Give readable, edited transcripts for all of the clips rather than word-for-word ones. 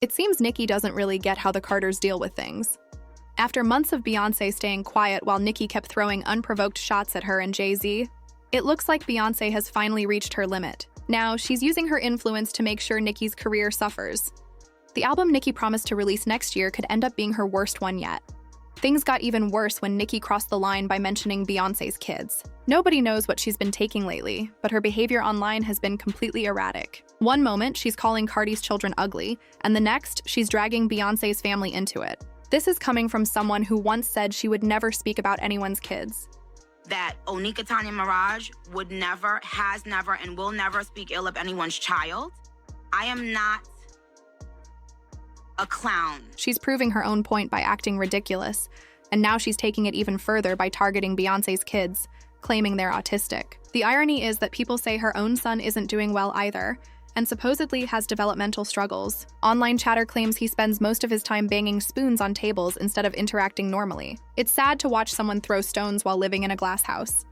It seems Nicki doesn't really get how the Carters deal with things. After months of Beyoncé staying quiet while Nicki kept throwing unprovoked shots at her and Jay-Z, it looks like Beyoncé has finally reached her limit. Now, she's using her influence to make sure Nicki's career suffers. The album Nicki promised to release next year could end up being her worst one yet. Things got even worse when Nicki crossed the line by mentioning Beyoncé's kids. Nobody knows what she's been taking lately, but her behavior online has been completely erratic. One moment, she's calling Cardi's children ugly, and the next, she's dragging Beyoncé's family into it. This is coming from someone who once said she would never speak about anyone's kids. That Nicki Minaj would never, has never, and will never speak ill of anyone's child. I am not a clown. She's proving her own point by acting ridiculous, and now she's taking it even further by targeting Beyoncé's kids, claiming they're autistic. The irony is that people say her own son isn't doing well either, and supposedly has developmental struggles. Online chatter claims he spends most of his time banging spoons on tables instead of interacting normally. It's sad to watch someone throw stones while living in a glass house.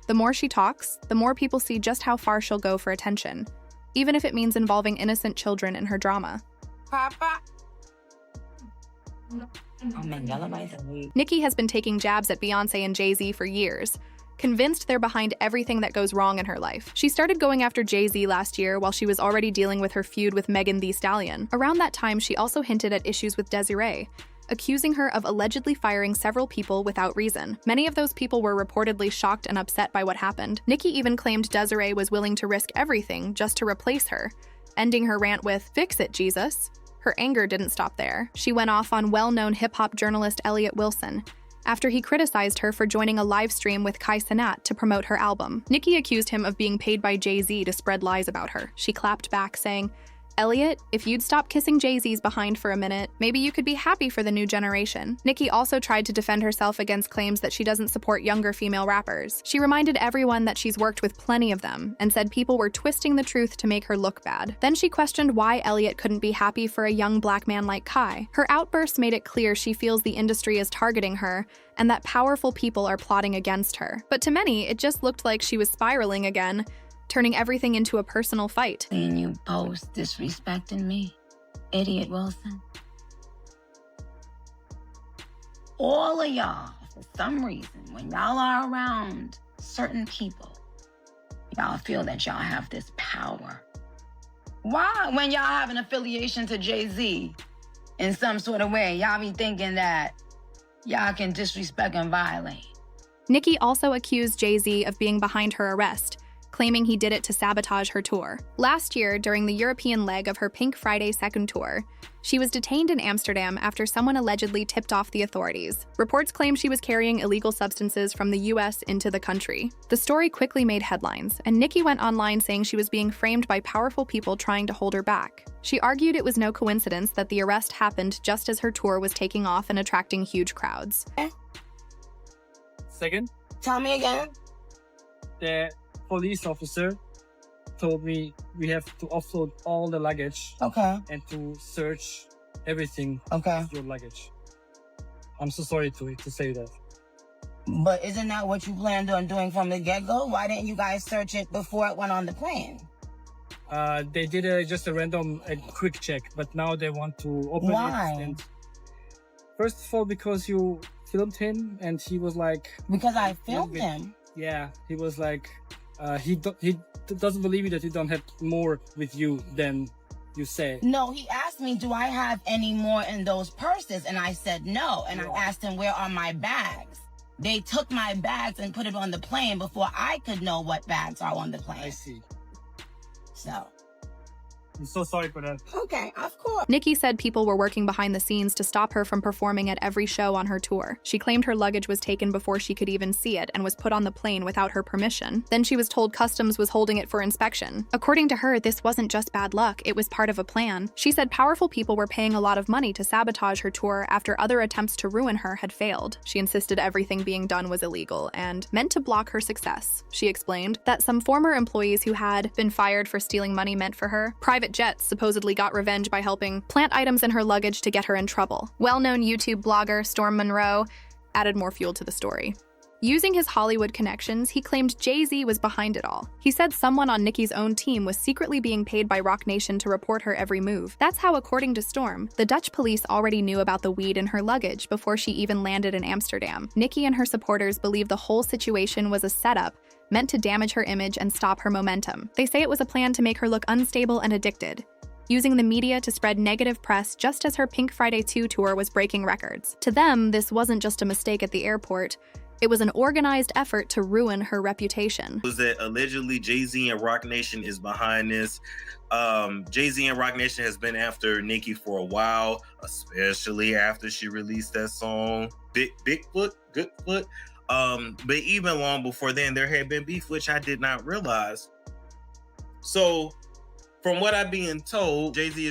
The more she talks, the more people see just how far she'll go for attention, even if it means involving innocent children in her drama. Papa. Nicki has been taking jabs at Beyoncé and Jay-Z for years, convinced they're behind everything that goes wrong in her life. She started going after Jay-Z last year while she was already dealing with her feud with Megan Thee Stallion. Around that time, she also hinted at issues with Desiree, accusing her of allegedly firing several people without reason. Many of those people were reportedly shocked and upset by what happened. Nicki even claimed Desiree was willing to risk everything just to replace her, ending her rant with, "Fix it, Jesus." Her anger didn't stop there. She went off on well-known hip-hop journalist Elliott Wilson after he criticized her for joining a live stream with Kai Cenat to promote her album. Nicki accused him of being paid by Jay-Z to spread lies about her. She clapped back, saying, "Elliott, if you'd stop kissing Jay-Z's behind for a minute, maybe you could be happy for the new generation." Nicki also tried to defend herself against claims that she doesn't support younger female rappers. She reminded everyone that she's worked with plenty of them and said people were twisting the truth to make her look bad. Then she questioned why Elliott couldn't be happy for a young black man like Kai. Her outburst made it clear she feels the industry is targeting her and that powerful people are plotting against her. But to many, it just looked like she was spiraling again, turning everything into a personal fight. Seeing you both disrespecting me, idiot Wilson. All of y'all, for some reason, when y'all are around certain people, y'all feel that y'all have this power. Why, when y'all have an affiliation to Jay-Z in some sort of way, y'all be thinking that y'all can disrespect and violate? Nicki also accused Jay-Z of being behind her arrest, claiming he did it to sabotage her tour. Last year, during the European leg of her Pink Friday second tour, she was detained in Amsterdam after someone allegedly tipped off the authorities. Reports claim she was carrying illegal substances from the US into the country. The story quickly made headlines, and Nicki went online saying she was being framed by powerful people trying to hold her back. She argued it was no coincidence that the arrest happened just as her tour was taking off and attracting huge crowds. Second, Tell me again. the police officer told me we have to offload all the luggage Okay. and to search everything Okay. with your luggage. I'm so sorry to say that. But isn't that what you planned on doing from the get-go? Why didn't you guys search it before it went on the plane? They did just a random quick check, but now they want to open Why? it. And first of all, because you filmed him and he was like, Because I filmed him. yeah, he was like, he doesn't believe you that you don't have more with you than you say. No, he asked me, do I have any more in those purses? And I said no. And I asked him, where are my bags? They took my bags and put it on the plane before I could know what bags are on the plane. I see. So. I'm so sorry for that. Okay, of course. Nicki said people were working behind the scenes to stop her from performing at every show on her tour. She claimed her luggage was taken before she could even see it and was put on the plane without her permission. Then she was told customs was holding it for inspection. According to her, this wasn't just bad luck, it was part of a plan. She said powerful people were paying a lot of money to sabotage her tour after other attempts to ruin her had failed. She insisted everything being done was illegal and meant to block her success. She explained that some former employees who had been fired for stealing money meant for her, private jets supposedly got revenge by helping plant items in her luggage to get her in trouble. Well-known YouTube blogger Storm Monroe added more fuel to the story. Using his Hollywood connections, he claimed Jay-Z was behind it all. He said someone on Nicki's own team was secretly being paid by Roc Nation to report her every move. That's how, according to Storm, the Dutch police already knew about the weed in her luggage before she even landed in Amsterdam. Nicki and her supporters believe the whole situation was a setup meant to damage her image and stop her momentum. They say it was a plan to make her look unstable and addicted, using the media to spread negative press just as her Pink Friday 2 tour was breaking records. To them, this wasn't just a mistake at the airport. It was an organized effort to ruin her reputation. Was that allegedly Jay-Z and Roc Nation is behind this. Jay-Z and Roc Nation has been after Nicki for a while, especially after she released that song, Bigfoot, Goodfoot. But even long before then, there had been beef, which I did not realize. So, from what I'm being told, Jay-Z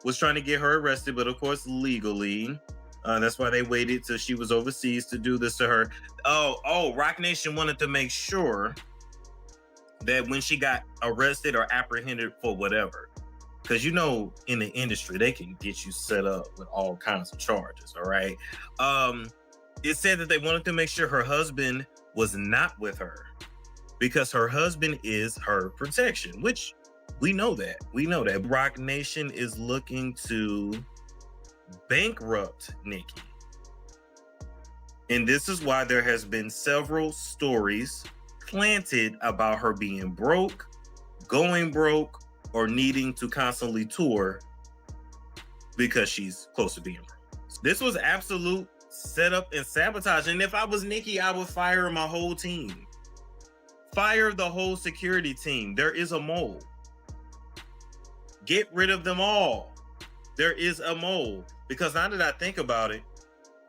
was trying to get her arrested, but of course legally. That's why they waited till she was overseas to do this to her. Roc Nation wanted to make sure that when she got arrested or apprehended for whatever, because in the industry, they can get you set up with all kinds of charges, all right? It said that they wanted to make sure her husband was not with her because her husband is her protection, which we know that. We know that. Roc Nation is looking to bankrupt Nicki. And this is why there has been several stories planted about her being broke, going broke, or needing to constantly tour because she's close to being broke. This was absolute setup and sabotage. And if I was Nicki, I would fire my whole team. Fire the whole security team. There is a mole. Get rid of them all. There is a mole. Because now that I think about it,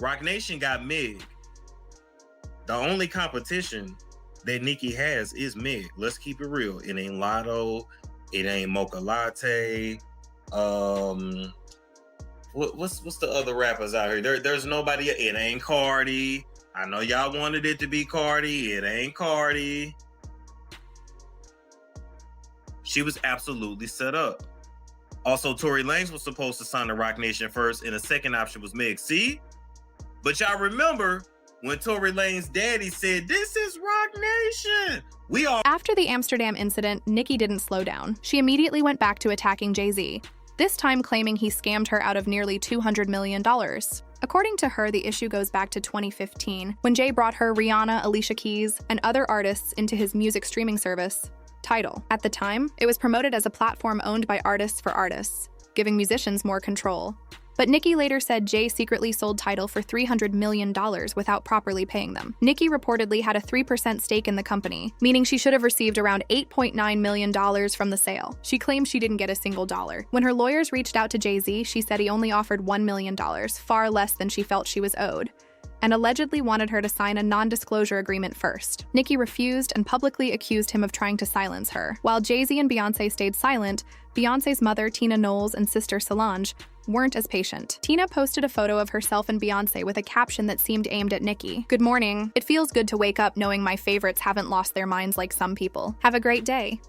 Roc Nation got Meg. The only competition that Nicki has is Meg. Let's keep it real. It ain't Lotto. It ain't Mocha Latte. What's the other rappers out here? There's nobody. It ain't Cardi. I know y'all wanted it to be Cardi. It ain't Cardi. She was absolutely set up. Also, Tory Lanez was supposed to sign to Roc Nation first, and the second option was Meg. See? But y'all remember when Tory Lanez's daddy said, "This is Roc Nation." After the Amsterdam incident, Nicki didn't slow down. She immediately went back to attacking Jay-Z, this time claiming he scammed her out of nearly $200 million. According to her, the issue goes back to 2015, when Jay brought her Rihanna, Alicia Keys, and other artists into his music streaming service, Tidal. At the time, it was promoted as a platform owned by artists for artists, giving musicians more control. But Nicki later said Jay secretly sold Tidal for $300 million without properly paying them. Nicki reportedly had a 3% stake in the company, meaning she should have received around $8.9 million from the sale. She claims she didn't get a single dollar. When her lawyers reached out to Jay-Z, she said he only offered $1 million, far less than she felt she was owed, and allegedly wanted her to sign a non-disclosure agreement first. Nicki refused and publicly accused him of trying to silence her. While Jay-Z and Beyoncé stayed silent, Beyoncé's mother, Tina Knowles, and sister Solange weren't as patient. Tina posted a photo of herself and Beyoncé with a caption that seemed aimed at Nicki. "Good morning. It feels good to wake up knowing my favorites haven't lost their minds like some people. Have a great day.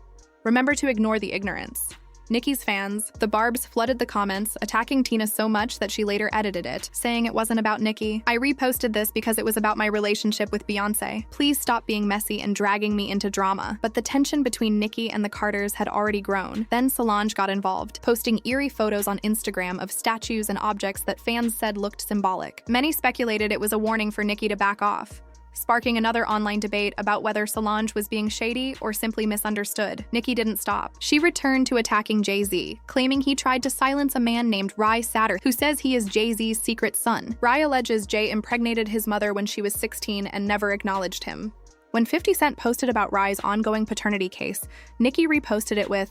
Remember to ignore the ignorance." Nicki's fans, the Barbs, flooded the comments, attacking Tina so much that she later edited it, saying it wasn't about Nicki. "I reposted this because it was about my relationship with Beyoncé. Please stop being messy and dragging me into drama." But the tension between Nicki and the Carters had already grown. Then Solange got involved, posting eerie photos on Instagram of statues and objects that fans said looked symbolic. Many speculated it was a warning for Nicki to back off, sparking another online debate about whether Solange was being shady or simply misunderstood. Nicki didn't stop. She returned to attacking Jay-Z, claiming he tried to silence a man named Rye Satter, who says he is Jay-Z's secret son. Rye alleges Jay impregnated his mother when she was 16 and never acknowledged him. When 50 Cent posted about Rye's ongoing paternity case, Nicki reposted it with,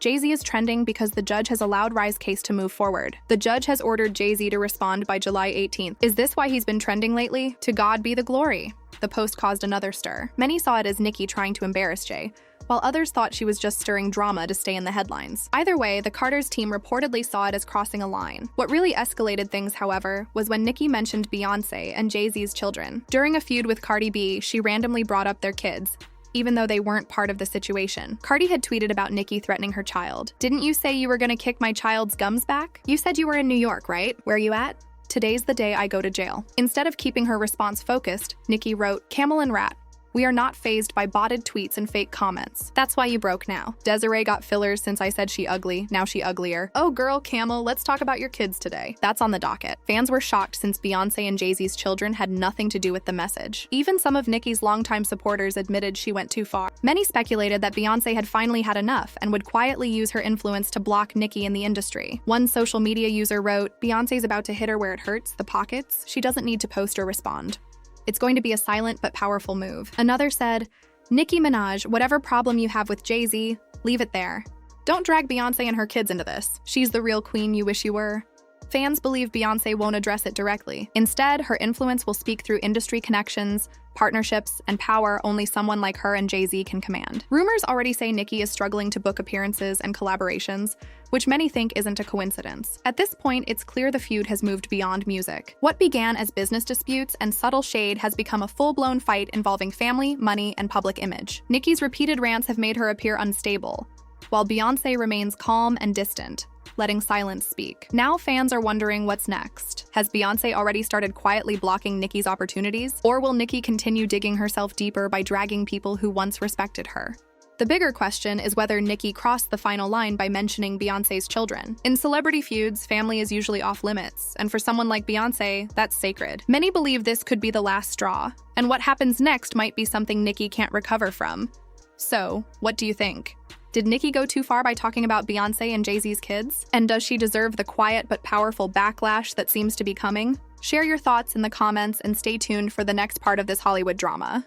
"Jay-Z is trending because the judge has allowed Rye's case to move forward. The judge has ordered Jay-Z to respond by July 18th. Is this why he's been trending lately? To God be the glory." The post caused another stir. Many saw it as Nicki trying to embarrass Jay, while others thought she was just stirring drama to stay in the headlines. Either way, the Carters team reportedly saw it as crossing a line. What really escalated things, however, was when Nicki mentioned Beyoncé and Jay-Z's children. During a feud with Cardi B, she randomly brought up their kids, even though they weren't part of the situation. Cardi had tweeted about Nicki threatening her child. "Didn't you say you were gonna kick my child's gums back? You said you were in New York, right? Where you at?" "Today's the day I go to jail." Instead of keeping her response focused, Nicki wrote, "Camel and rat. We are not fazed by botted tweets and fake comments. That's why you broke now. Desiree got fillers since I said she ugly, now she uglier. Oh girl, Camel, let's talk about your kids today." That's on the docket. Fans were shocked since Beyoncé and Jay-Z's children had nothing to do with the message. Even some of Nicki's longtime supporters admitted she went too far. Many speculated that Beyoncé had finally had enough and would quietly use her influence to block Nicki in the industry. One social media user wrote, "Beyoncé's about to hit her where it hurts, the pockets. She doesn't need to post or respond. It's going to be a silent but powerful move." Another said, "Nicki Minaj, whatever problem you have with Jay-Z, leave it there. Don't drag Beyoncé and her kids into this. She's the real queen you wish you were." Fans believe Beyoncé won't address it directly. Instead, her influence will speak through industry connections, partnerships, and power only someone like her and Jay-Z can command. Rumors already say Nicki is struggling to book appearances and collaborations, which many think isn't a coincidence. At this point, it's clear the feud has moved beyond music. What began as business disputes and subtle shade has become a full-blown fight involving family, money, and public image. Nicki's repeated rants have made her appear unstable, while Beyoncé remains calm and distant, letting silence speak. Now fans are wondering what's next. Has Beyoncé already started quietly blocking Nicki's opportunities? Or will Nicki continue digging herself deeper by dragging people who once respected her? The bigger question is whether Nicki crossed the final line by mentioning Beyoncé's children. In celebrity feuds, family is usually off limits, and for someone like Beyoncé, that's sacred. Many believe this could be the last straw, and what happens next might be something Nicki can't recover from. So, what do you think? Did Nicki go too far by talking about Beyoncé and Jay-Z's kids? And does she deserve the quiet but powerful backlash that seems to be coming? Share your thoughts in the comments and stay tuned for the next part of this Hollywood drama.